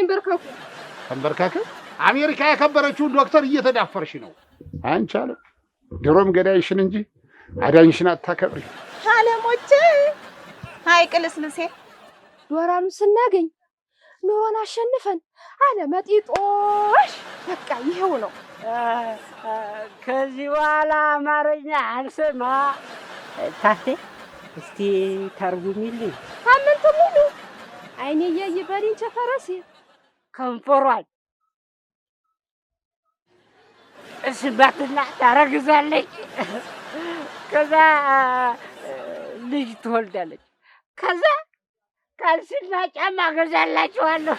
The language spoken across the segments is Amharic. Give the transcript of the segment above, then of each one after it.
ይንበርከኩ ተንበርከከ አሜሪካ ያከበረችውን ዶክተር እየተዳፈርሽ ነው አንቺ አለ ድሮም ገዳይሽን እንጂ አዳኝሽን አታከብሪ አለሞቼ አይቅልስልሴ ዶራኑ ስናገኝ ኑሮን አሸንፈን አለመጢጦሽ በቃ ይሄው ነው ከዚህ በኋላ አማርኛ አልሰማ ታቴ እስቲ ተርጉሚልኝ ሳምንት ሙሉ አይኔ እያየበልኝ ቸፈረሴ ከንፈሯን እስባትና ታረግዛለች ከዛ ልጅ ትወልዳለች ከዛ ካልሲና ጫማ ገዛላችኋለሁ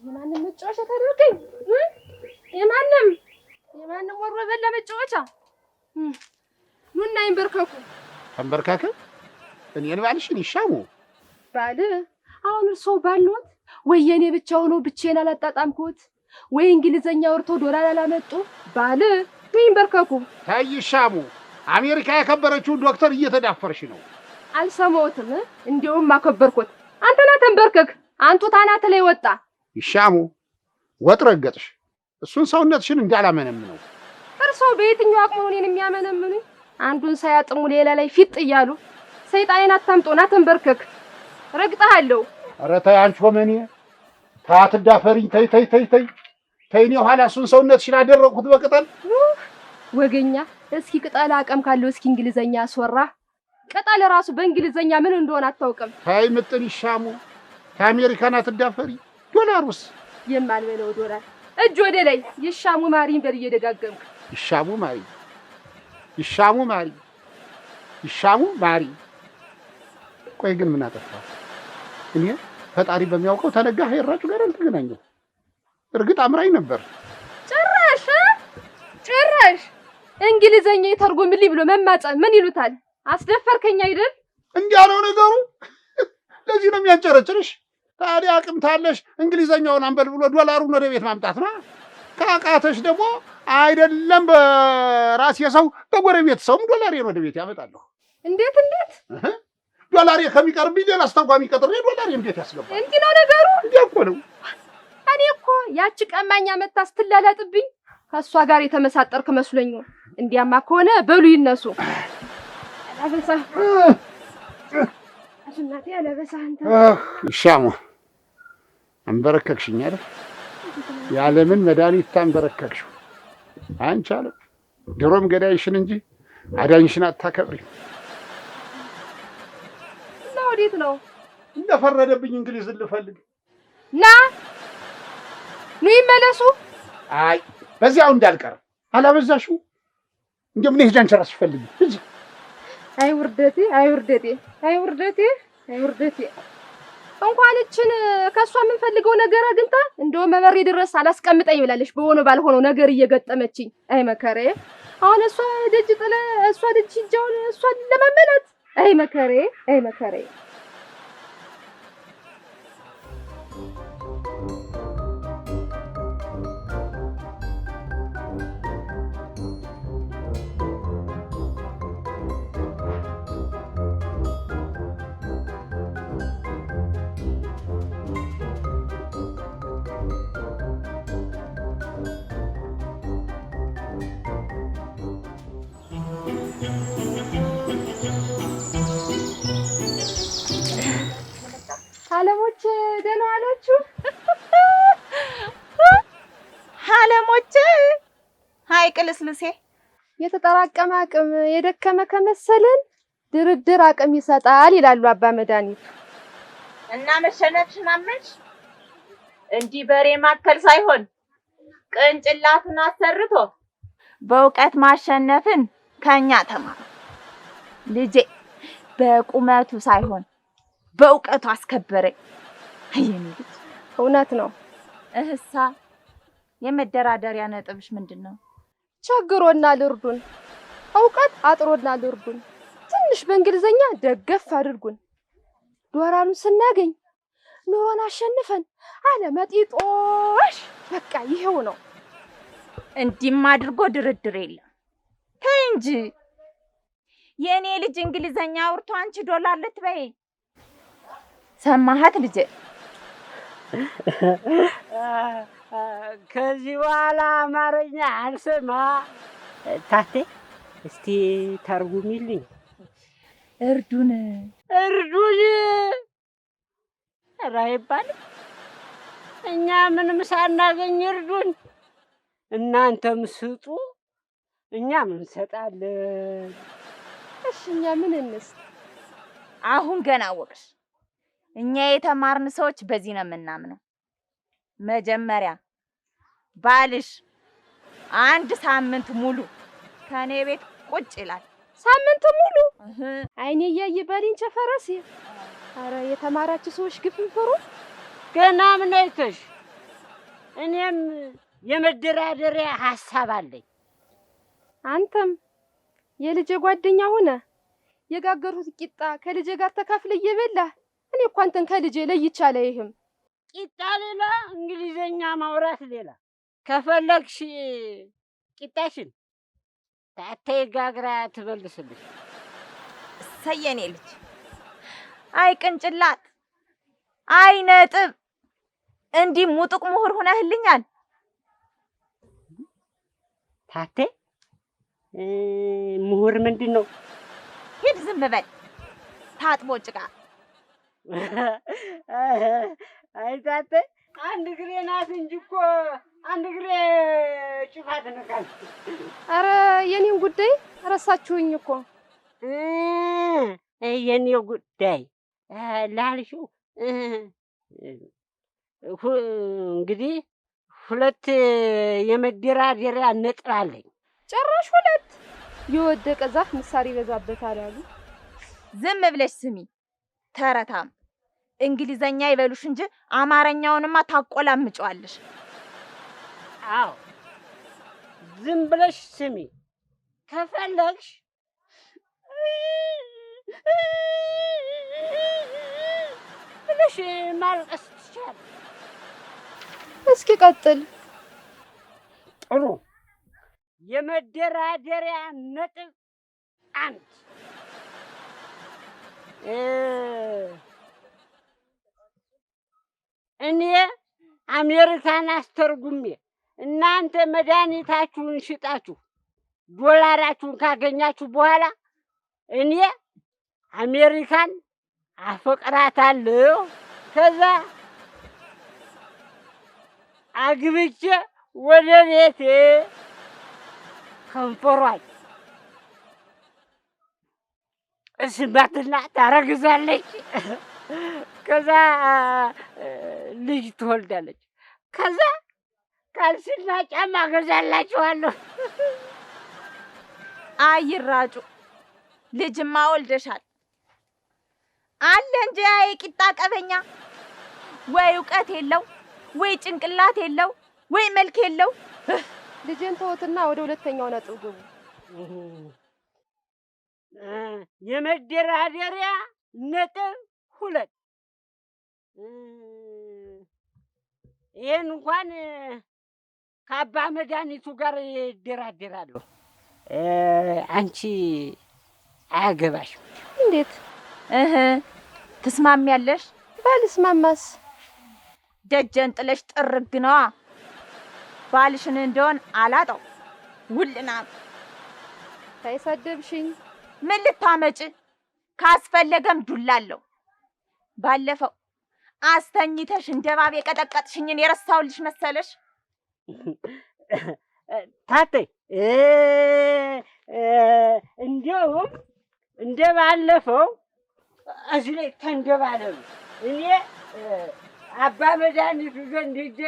የማንም መጫወቻ ታደርገኝ የማንም ወሮ በላ መጫወቻ ኑና ይንበርከኩ ተንበርከከ እኔን ባልሽን ይሻሙ ባል አሁን ሰው ባልኖት ወይ የኔ ብቻ ሆኖ ብቻዬን አላጣጣምኩት ወይ እንግሊዘኛ ወርቶ ዶላር አላመጡ ባል ይንበርከኩ ታይሻሙ አሜሪካ ያከበረችውን ዶክተር እየተዳፈርሽ ነው አልሰማሁትም እንዴውም አከበርኩት አንተና ተንበርከክ አንቱ ታናተ ላይ ወጣ ይሻሙ ወጥረገጥሽ እሱን ሰውነትሽን እንዳላመነም ነው እርሶ በየትኛው አቅሙ እኔን የሚያመነምኑ አንዱን ሳያጥሙ ሌላ ላይ ፊት እያሉ ሰይጣኔን አታምጦና ተንበርከክ ረግጣለሁ ኧረ ተይ አንቺ ወመኔ ታትዳፈሪኝ ተይ እኔ ኋላ እሱን ሰውነትሽን አደረኩት በቅጠል ወገኛ እስኪ ቅጠል አቀም ካለው እስኪ እንግሊዘኛ አስወራ ቅጠል ራሱ በእንግሊዘኛ ምን እንደሆነ አታውቅም ተይ ምጥን ይሻሙ ከአሜሪካን አትዳፈሪ ዶላሩስ የማልበለው ዶላር እጅ ወደ ላይ ይሻሙ ማሪኝ በል እየደጋገምክ ይሻሙ ማሪ ቆይ ግን ምን አጠፋ እኔ ፈጣሪ በሚያውቀው ተነጋ ሄራችሁ ጋር አልተገናኘው እርግጥ አምራኝ ነበር ጭራሽ እንግሊዘኛ ይተርጉምልኝ ብሎ መማጸን ምን ይሉታል አስደፈርከኝ አይደል እንዲያለው ነገሩ ለዚህ ነው የሚያንጨረጭርሽ ታዲያ አቅም ታለሽ እንግሊዘኛውን አንበል ብሎ ዶላሩን ወደ ቤት ማምጣት ነው ካቃተሽ ደግሞ አይደለም በራስ የሰው በጎረቤት ሰውም ዶላሬን ወደ ቤት ያመጣለሁ እንዴት ዶላሬ ከሚቀርብኝ ሌላ አስተጓሚ ቀጥሬ ዶላሬን ቤት ያስገባል እንዴ ነው ነገሩ እንዴ እኮ ነው እኔ እኮ ያቺ ቀማኛ መታ ስትላላጥብኝ ከሷ ጋር የተመሳጠርክ መስሎኝ እንዲያማ ከሆነ በሉ ይነሱ አለበሳ እናቴ አለበሳ አንተ ይሻሙ አንበረከክሽኝ አይደል ያለምን መድኃኒት ታንበረከክሽው አንቺ አለ ድሮም ገዳይሽን እንጂ አዳኝሽን አታከብሪ ወዴት ነው እንደፈረደብኝ እንግሊዝ ልፈልግ ና ኑ ይመለሱ አይ በዚያው እንዳልቀር አላበዛሽው እንደምን ይሄጃን ቸራስ ፈልጊ እጂ አይ ውርደቴ እንኳን እችን ከሷ የምንፈልገው ነገር አግንታ እንደው መበሬ ድረስ አላስቀምጠኝ ብላለሽ በሆነ ባልሆነው ነገር እየገጠመችኝ አይ መከሬ አሁን እሷ ደጅ ጥለ እሷ ደጅ ሂጃውን እሷ ለማመናት አይ መከሬ አለሞች ደህና ዋላችሁ? አለሞች ሀይቅ ልስልሴ የተጠራቀመ አቅም የደከመ ከመሰለን ድርድር አቅም ይሰጣል ይላሉ አባ መድኃኒቱ። እና መሸነፍሽን አመንሽ? እንዲህ በሬ ማከል ሳይሆን ቅንጭላትን አሰርቶ በእውቀት ማሸነፍን ከኛ ተማሩ። ልጄ በቁመቱ ሳይሆን በእውቀቱ አስከበረኝ። የኔ ልጅ እውነት ነው። እህሳ የመደራደሪያ ነጥብሽ ምንድነው? ቸግሮና ልርዱን፣ እውቀት አጥሮና ልርዱን፣ ትንሽ በእንግሊዘኛ ደገፍ አድርጉን። ዶላሩን ስናገኝ ኑሮን አሸንፈን አለመጢጦሽ በቃ ይሄው ነው። እንዲህም አድርጎ ድርድር የለም። ተይ እንጂ የኔ ልጅ እንግሊዘኛ አውርቶ አንቺ ዶላር ልትበይ። ሰማሃት ልጄ? ከዚህ በኋላ አማርኛ አልሰማ። ታቴ እስቲ ተርጉሚልኝ። እርዱን ኧረ አይባልም። እኛ ምንም ሳናገኝ እርዱን፣ እናንተም ስጡ፣ እኛ ምን እንሰጣለን? እሺ እኛ ምን እንስጥ? አሁን ገና አወቅሽ። እኛ የተማርን ሰዎች በዚህ ነው የምናምነው። መጀመሪያ ባልሽ አንድ ሳምንት ሙሉ ከኔ ቤት ቁጭ ይላል። ሳምንት ሙሉ አይኔ እያየ ባሊን ቸፈረስ። አረ የተማራችሁ ሰዎች ግፍን ፍሩ። ገና ምን አይተሽ? እኔም የመደራደሪያ ሐሳብ አለኝ። አንተም የልጄ ጓደኛ ሆነ የጋገሩት ቂጣ ከልጄ ጋር ተካፍለ እየበላህ እኔ እኮ አንተን ከልጄ ለይቻለ ይህም ቂጣ ሌላ እንግሊዘኛ ማውራት ሌላ። ከፈለግሽ ቂጣሽን ታቴ ጋግራ ትበልስልሽ። ሰየኔ ልጅ አይ ቅንጭላት አይ ነጥብ እንዲህ ሙጥቅ ምሁር ሆነህልኛል። ታቴ ምሁር ምንድን ነው? ሂድ ዝም በል ታጥቦ ጭቃ። አይ ታቴ አንድ እግሬ ናት እንጂ እኮ አንድ እግሬ ጭፋት ነካል። አረ የኔን ጉዳይ ረሳችሁኝ እኮ። የኔ ጉዳይ ላልሽው እንግዲህ ሁለት የመደራደሪያ ነጥብ አለኝ። ጭራሽ ሁለት? የወደቀ ዛፍ ምሳር ይበዛበታል አሉ። ዝም ብለሽ ስሚ ተረታም። እንግሊዘኛ ይበሉሽ እንጂ አማርኛውንማ ታቆላምጫዋለሽ። አዎ ዝም ብለሽ ስሚ። ከፈለግሽ ብለሽ ማልቀስ ትችያለሽ። እስኪ ቀጥል። ጥሩ። የመደራደሪያ ነጥብ አንድ እኔ አሜሪካን አስተርጉሜ እናንተ መድኃኒታችሁን ሽጣችሁ ዶላራችሁን ካገኛችሁ በኋላ እኔ አሜሪካን አፈቅራታለሁ። ከዛ አግብቼ ወደ ቤቴ ከንፈሯን እስባትና ታረግዛለች። ከዛ ልጅ ትወልዳለች። ከዛ ካልሲና ጫማ ገዛላችኋለሁ። አይራጩ ልጅማ ወልደሻል አለ እንጂ ቂጣ ቀበኛ ወይ እውቀት የለው ወይ ጭንቅላት የለው ወይ መልክ የለው። ልጄን ተውትና ወደ ሁለተኛው ነጥብ ግቡ። የመደራደሪያ ነጥብ ሁለት ይሄን እንኳን ከአባ መድኃኒቱ ጋር ይደራደራለሁ። አንቺ አያገባሽም። እንዴት? ትስማሚያለሽ? ባልስማማስ? ደጀን ጥለሽ ጥርግ ነዋ። ባልሽን እንደሆን አላጣው ውልና ሳይሰደብሽኝ ምን ልታመጭ? ካስፈለገም ዱላለሁ። ባለፈው አስተኝተሽ እንደ እባብ የቀጠቀጥሽኝን የረሳሁልሽ መሰለሽ? ታቴ እንዲያውም እንደ ባለፈው እዚህ ላይ ተንደባለሉ። እኔ አባ መድኃኒቱ ዘንድ ሄጄ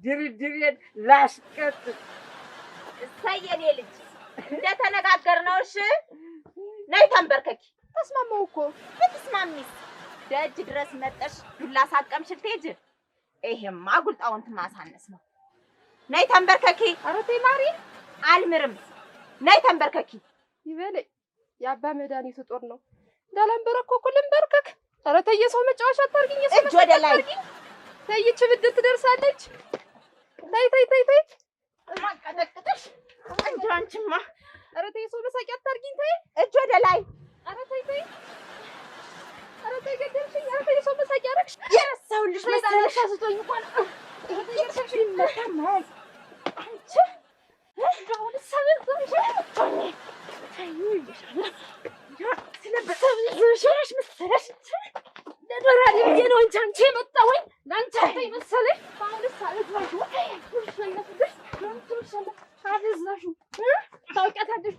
ድርድሬን ላስቀጥል። እሰይ የኔ ልጅ እንደተነጋገርነው እሺ። ነይ ተንበርከኪ። ተስማማው እኮ። ብትስማሚስ ደጅ ድረስ መጠሽ ዱላ ሳቀምሽ ልትሄጂ? ይሄማ ጉልጣውንት ማሳነስ ነው። ነይ ተንበርከኪ። ኧረ ተይ ማሪ፣ አልምርም። ነይ ተንበርከኪ። ይበለኝ የአባ መድኃኒቱ ጦር ነው። እንዳላንበረከኩ ልንበርከክ። ኧረ ተይ የሰው መጫወቻ አታርጊኝ። እጅ ወደ ላይ። ተይ ይህች ብድር ትደርሳለች። ተይ ተይ ተይ ተይ ማቀጠቅጥሽ እንጂ አንቺማ። ኧረ ተይ የሰው መሳቂያ አታርጊኝ። ተይ እጅ ወደ ላይ። ኧረ ተይ ተይ። ኧረ ተይ ገደልሽኝ። ኧረ ተይ የሰው መሳቂያ አደረግሽ። የረሳሁልሽ መሰለሽ። አስቶኝ እንኳን እየርሰሽ ይመታማል። አንቺ አሁን ሰብዝሽ ስለበሰብሽ መሰለሽ ለዶራሪ ብዬ ነው እንጂ አንቺ የመጣሁኝ ለአንቺ አትይ መሰለሽ። አሁንስ አበዛሹ ትርሸነፍሽ ትርሸነፍ አበዛሹ ታውቂያታለሽ።